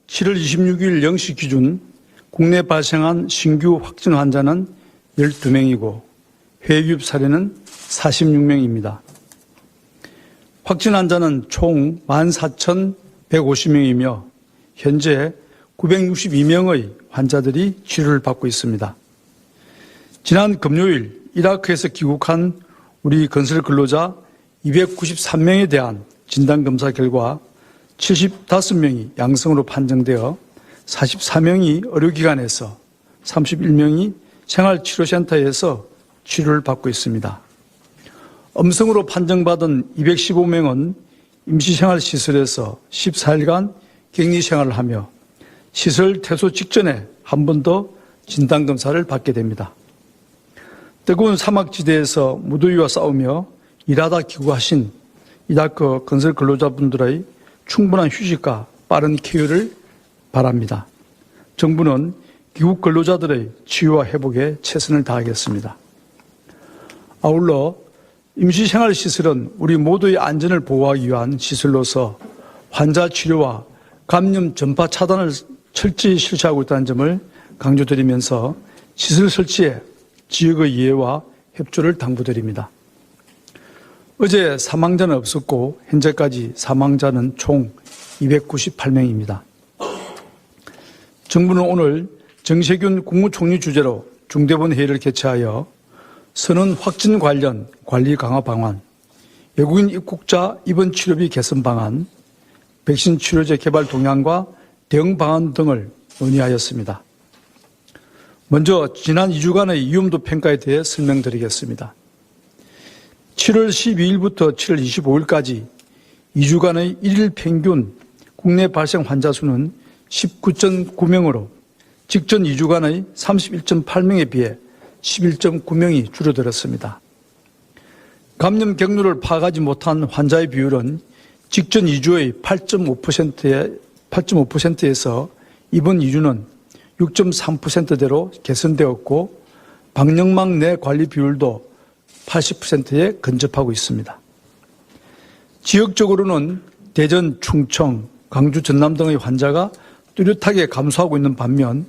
7월 26일 0시 기준 국내 발생한 신규 확진 환자는 12명이고 회유입 사례는 46명입니다. 확진 환자는 총 14,150명이며 현재 962명의 환자들이 치료를 받고 있습니다. 지난 금요일 이라크에서 귀국한 우리 건설 근로자 293명에 대한 진단검사 결과 75명이 양성으로 판정되어 44명이 의료기관에서 31명이 생활치료센터에서 치료를 받고 있습니다. 음성으로 판정받은 215명은 임시생활시설에서 14일간 격리생활을 하며 시설 퇴소 직전에 한 번 더 진단검사를 받게 됩니다. 뜨거운 사막지대에서 무더위와 싸우며 일하다 귀국하신 이라크 건설 근로자분들의 충분한 휴식과 빠른 쾌유를 바랍니다. 정부는 귀국 근로자들의 치유와 회복에 최선을 다하겠습니다. 아울러 임시생활시설은 우리 모두의 안전을 보호하기 위한 시설로서 환자 치료와 감염 전파 차단을 철저히 실시하고 있다는 점을 강조드리면서 시설 설치에 지역의 이해와 협조를 당부드립니다. 어제 사망자는 없었고 현재까지 사망자는 총 298명입니다. 정부는 오늘 정세균 국무총리 주재로 중대본 회의를 개최하여 선언 확진 관련 관리 강화 방안, 외국인 입국자 입원 치료비 개선 방안, 백신 치료제 개발 동향과 대응 방안 등을 논의하였습니다. 먼저 지난 2주간의 위험도 평가에 대해 설명드리겠습니다. 7월 12일부터 7월 25일까지 2주간의 1일 평균 국내 발생 환자 수는 19.9명으로 직전 2주간의 31.8명에 비해 11.9명이 줄어들었습니다. 감염 경로를 파악하지 못한 환자의 비율은 직전 2주의 8.5%에서 이번 2주는 6.3%대로 개선되었고 방역망 내 관리 비율도 80%에 근접하고 있습니다. 지역적으로는 대전, 충청, 광주, 전남 등의 환자가 뚜렷하게 감소하고 있는 반면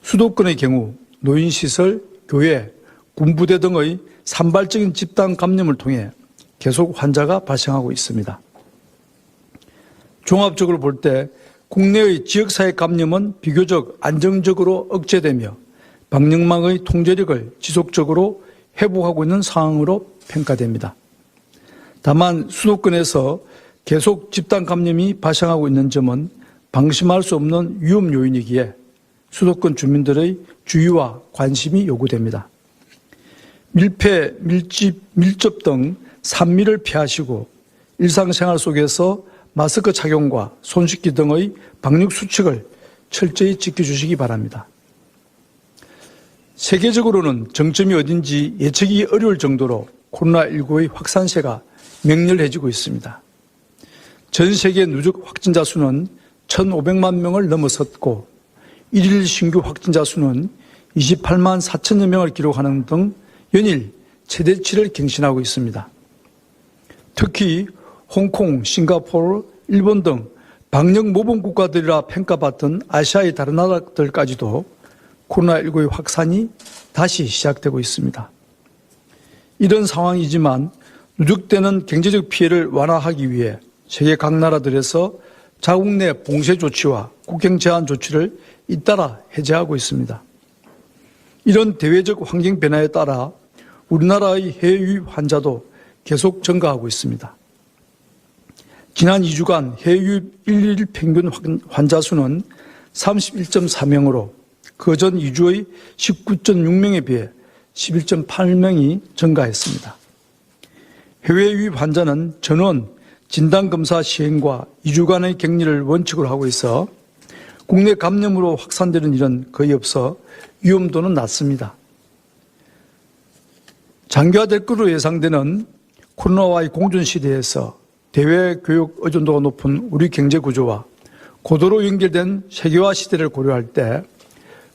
수도권의 경우 노인시설, 교회, 군부대 등의 산발적인 집단 감염을 통해 계속 환자가 발생하고 있습니다. 종합적으로 볼 때 국내의 지역사회 감염은 비교적 안정적으로 억제되며 방역망의 통제력을 지속적으로 회복하고 있는 상황으로 평가됩니다. 다만 수도권에서 계속 집단 감염이 발생하고 있는 점은 방심할 수 없는 위험 요인이기에 수도권 주민들의 주의와 관심이 요구됩니다. 밀폐, 밀접 등 산미를 피하시고 일상생활 속에서 마스크 착용과 손 씻기 등의 방역 수칙을 철저히 지켜주시기 바랍니다. 세계적으로는 정점이 어딘지 예측이 어려울 정도로 코로나19의 확산세가 맹렬해지고 있습니다. 전 세계 누적 확진자 수는 1,500만 명을 넘어섰고 일일 신규 확진자 수는 28만 4천여 명을 기록하는 등 연일 최대치를 경신하고 있습니다. 특히 홍콩, 싱가포르, 일본 등 방역 모범 국가들이라 평가받던 아시아의 다른 나라들까지도 코로나19의 확산이 다시 시작되고 있습니다. 이런 상황이지만 누적되는 경제적 피해를 완화하기 위해 세계 각 나라들에서 자국 내 봉쇄 조치와 국경 제한 조치를 잇따라 해제하고 있습니다. 이런 대외적 환경 변화에 따라 우리나라의 해외 유입 환자도 계속 증가하고 있습니다. 지난 2주간 해외 유입 일일 평균 환자 수는 31.4명으로 그전 2주의 19.6명에 비해 11.8명이 증가했습니다. 해외 유입 환자는 전원 진단검사 시행과 2주간의 격리를 원칙으로 하고 있어 국내 감염으로 확산되는 일은 거의 없어 위험도는 낮습니다. 장기화될 것으로 예상되는 코로나와의 공존 시대에서 대외 교육 의존도가 높은 우리 경제 구조와 고도로 연결된 세계화 시대를 고려할 때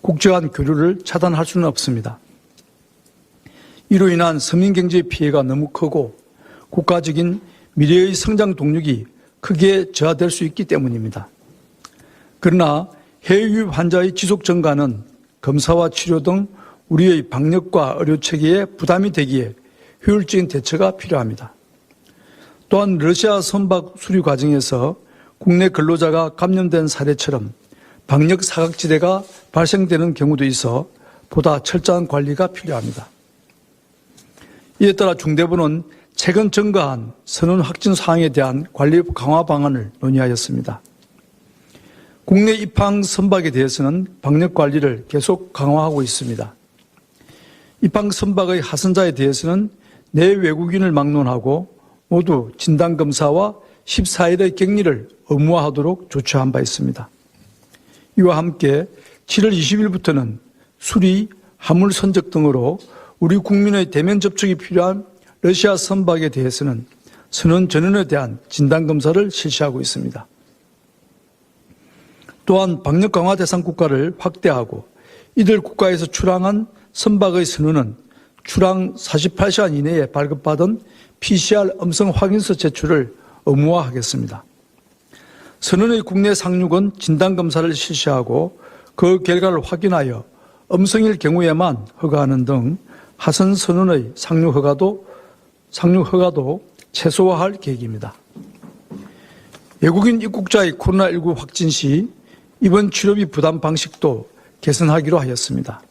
국제 간 교류를 차단할 수는 없습니다. 이로 인한 서민 경제의 피해가 너무 크고 국가적인 미래의 성장 동력이 크게 저하될 수 있기 때문입니다. 그러나 해외 유입 환자의 지속 증가는 검사와 치료 등 우리의 방역과 의료 체계에 부담이 되기에 효율적인 대처가 필요합니다. 또한 러시아 선박 수리 과정에서 국내 근로자가 감염된 사례처럼 방역 사각지대가 발생되는 경우도 있어 보다 철저한 관리가 필요합니다. 이에 따라 중대부는 최근 증가한 선원 확진 사항에 대한 관리 강화 방안을 논의하였습니다. 국내 입항 선박에 대해서는 방역 관리를 계속 강화하고 있습니다. 입항 선박의 하선자에 대해서는 내 외국인을 막론하고 모두 진단검사와 14일의 격리를 의무화하도록 조처한 바 있습니다. 이와 함께 7월 20일부터는 수리, 화물 선적 등으로 우리 국민의 대면 접촉이 필요한 러시아 선박에 대해서는 선원 전원에 대한 진단검사를 실시하고 있습니다. 또한 방역 강화 대상 국가를 확대하고 이들 국가에서 출항한 선박의 선원은 출항 48시간 이내에 발급받은 PCR 음성 확인서 제출을 의무화하겠습니다. 선원의 국내 상륙은 진단검사를 실시하고 그 결과를 확인하여 음성일 경우에만 허가하는 등 하선 선원의 상륙 허가도 최소화할 계획입니다. 외국인 입국자의 코로나19 확진 시 입원 치료비 부담 방식도 개선하기로 하였습니다.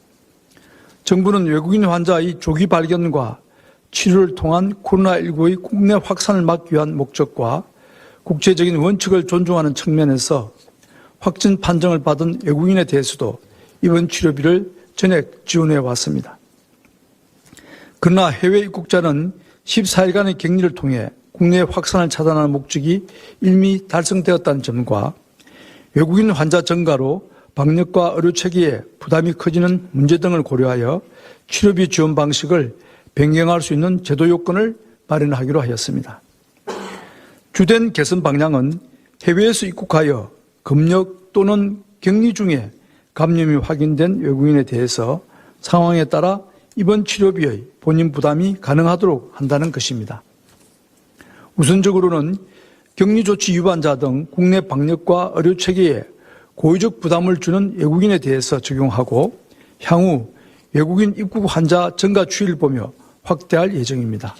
정부는 외국인 환자의 조기 발견과 치료를 통한 코로나19의 국내 확산을 막기 위한 목적과 국제적인 원칙을 존중하는 측면에서 확진 판정을 받은 외국인에 대해서도 입원 치료비를 전액 지원해 왔습니다. 그러나 해외 입국자는 14일간의 격리를 통해 국내 확산을 차단하는 목적이 이미 달성되었다는 점과 외국인 환자 증가로 방역과 의료 체계에 부담이 커지는 문제 등을 고려하여 치료비 지원 방식을 변경할 수 있는 제도 요건을 마련하기로 하였습니다. 주된 개선 방향은 해외에서 입국하여 검역 또는 격리 중에 감염이 확인된 외국인에 대해서 상황에 따라 입원 치료비의 본인 부담이 가능하도록 한다는 것입니다. 우선적으로는 격리 조치 위반자 등 국내 방역과 의료 체계에 고의적 부담을 주는 외국인에 대해서 적용하고 향후 외국인 입국 환자 증가 추이를 보며 확대할 예정입니다.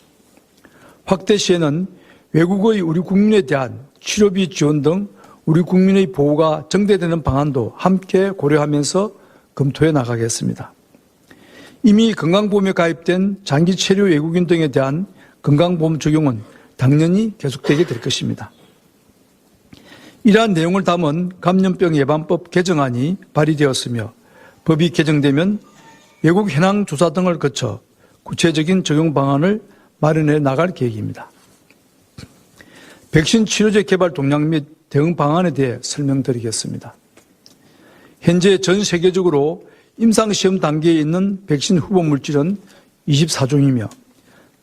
확대 시에는 외국의 우리 국민에 대한 치료비 지원 등 우리 국민의 보호가 정대되는 방안도 함께 고려하면서 검토해 나가겠습니다. 이미 건강보험에 가입된 장기 체류 외국인 등에 대한 건강보험 적용은 당연히 계속되게 될 것입니다. 이러한 내용을 담은 감염병 예방법 개정안이 발의되었으며 법이 개정되면 외국 현황 조사 등을 거쳐 구체적인 적용 방안을 마련해 나갈 계획입니다. 백신 치료제 개발 동향 및 대응 방안에 대해 설명드리겠습니다. 현재 전 세계적으로 임상시험 단계에 있는 백신 후보 물질은 24종이며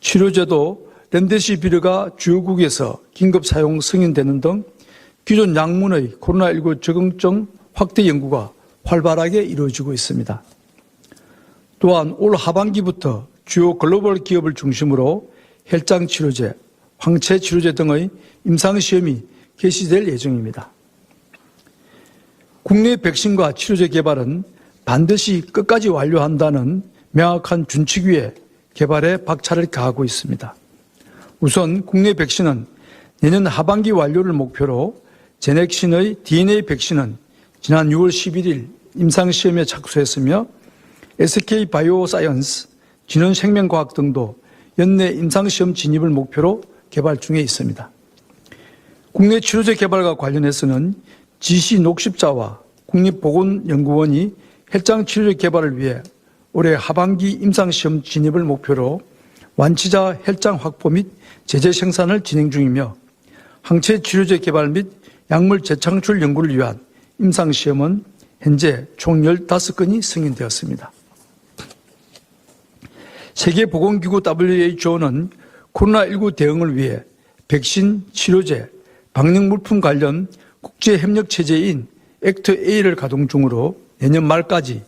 치료제도 렘데시비르가 주요국에서 긴급 사용 승인되는 등 기존 약물의 코로나19 적응증 확대 연구가 활발하게 이루어지고 있습니다. 또한 올 하반기부터 주요 글로벌 기업을 중심으로 혈장 치료제, 황체 치료제 등의 임상시험이 개시될 예정입니다. 국내 백신과 치료제 개발은 반드시 끝까지 완료한다는 명확한 준칙 위에 개발에 박차를 가하고 있습니다. 우선 국내 백신은 내년 하반기 완료를 목표로 제넥신의 DNA 백신은 지난 6월 11일 임상시험에 착수했으며 SK바이오사이언스, 진원생명과학 등도 연내 임상시험 진입을 목표로 개발 중에 있습니다. 국내 치료제 개발과 관련해서는 GC 녹십자와 국립보건연구원이 혈장 치료제 개발을 위해 올해 하반기 임상시험 진입을 목표로 완치자 혈장 확보 및 제재 생산을 진행 중이며 항체 치료제 개발 및 약물 재창출 연구를 위한 임상시험은 현재 총 15건이 승인되었습니다. 세계보건기구 WHO는 코로나19 대응을 위해 백신, 치료제, 방역물품 관련 국제협력체제인 액트-A를 가동 중으로 내년 말까지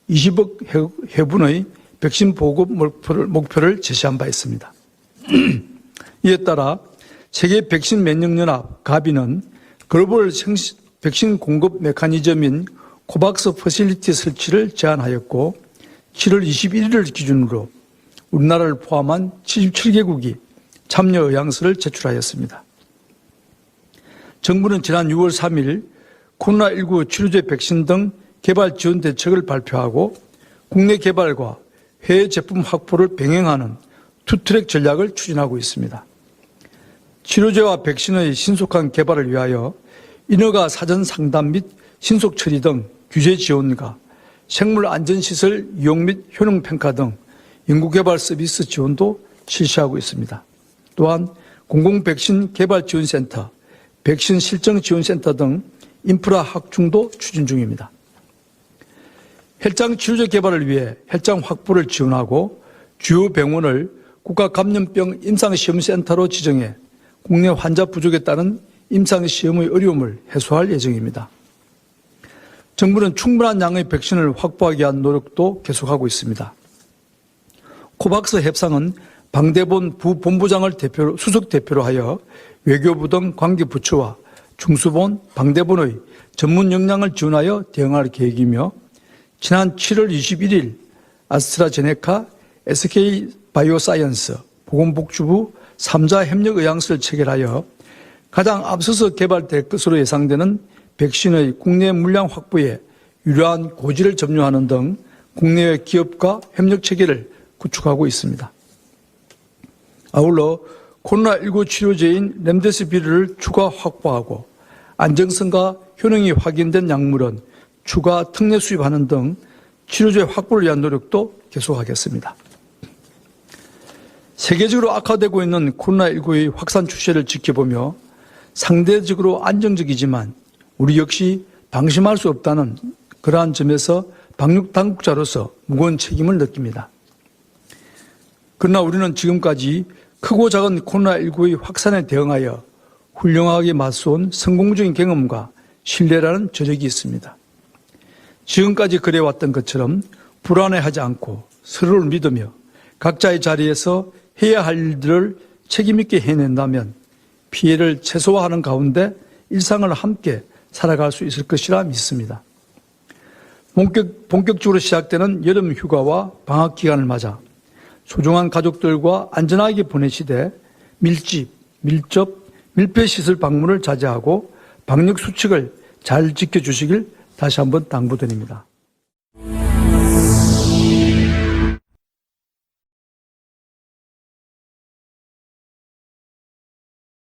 20억 회분의 백신 보급 목표를 제시한 바 있습니다. 이에 따라 세계 백신 면역연합 가비는 글로벌 백신 공급 메커니즘인 코박스 퍼실리티 설치를 제안하였고 7월 21일을 기준으로 우리나라를 포함한 77개국이 참여 의향서를 제출하였습니다. 정부는 지난 6월 3일 코로나19 치료제 백신 등 개발 지원 대책을 발표하고 국내 개발과 해외 제품 확보를 병행하는 투트랙 전략을 추진하고 있습니다. 치료제와 백신의 신속한 개발을 위하여 인허가 사전 상담 및 신속 처리 등 규제 지원과 생물 안전시설 이용 및 효능 평가 등 연구개발 서비스 지원도 실시하고 있습니다. 또한 공공백신 개발지원센터, 백신 실정지원센터 등 인프라 확충도 추진 중입니다. 혈장 치료제 개발을 위해 혈장 확보를 지원하고 주요 병원을 국가감염병 임상시험센터로 지정해 국내 환자 부족에 따른 임상시험의 어려움을 해소할 예정입니다. 정부는 충분한 양의 백신을 확보하기 위한 노력도 계속하고 있습니다. 코박스 협상은 방대본 부본부장을 수석 대표로 하여 외교부 등 관계부처와 중수본, 방대본의 전문 역량을 지원하여 대응할 계획이며 지난 7월 21일 아스트라제네카, SK바이오사이언스, 보건복지부 3자 협력 의향서를 체결하여 가장 앞서서 개발될 것으로 예상되는 백신의 국내 물량 확보에 유효한 고지를 점유하는 등 국내외 기업과 협력 체계를 구축하고 있습니다. 아울러 코로나19 치료제인 렘데시비르를 추가 확보하고 안정성과 효능이 확인된 약물은 추가 특례 수입하는 등 치료제 확보를 위한 노력도 계속하겠습니다. 세계적으로 악화되고 있는 코로나19의 확산 추세를 지켜보며 상대적으로 안정적이지만 우리 역시 방심할 수 없다는 그러한 점에서 방역당국자로서 무거운 책임을 느낍니다. 그러나 우리는 지금까지 크고 작은 코로나19의 확산에 대응하여 훌륭하게 맞서온 성공적인 경험과 신뢰라는 저력이 있습니다. 지금까지 그래왔던 것처럼 불안해하지 않고 서로를 믿으며 각자의 자리에서 해야 할 일들을 책임있게 해낸다면 피해를 최소화하는 가운데 일상을 함께 살아갈 수 있을 것이라 믿습니다. 본격적으로 시작되는 여름 휴가와 방학 기간을 맞아 소중한 가족들과 안전하게 보내시되 밀집, 밀접, 밀폐시설 방문을 자제하고 방역 수칙을 잘 지켜주시길 다시 한번 당부드립니다.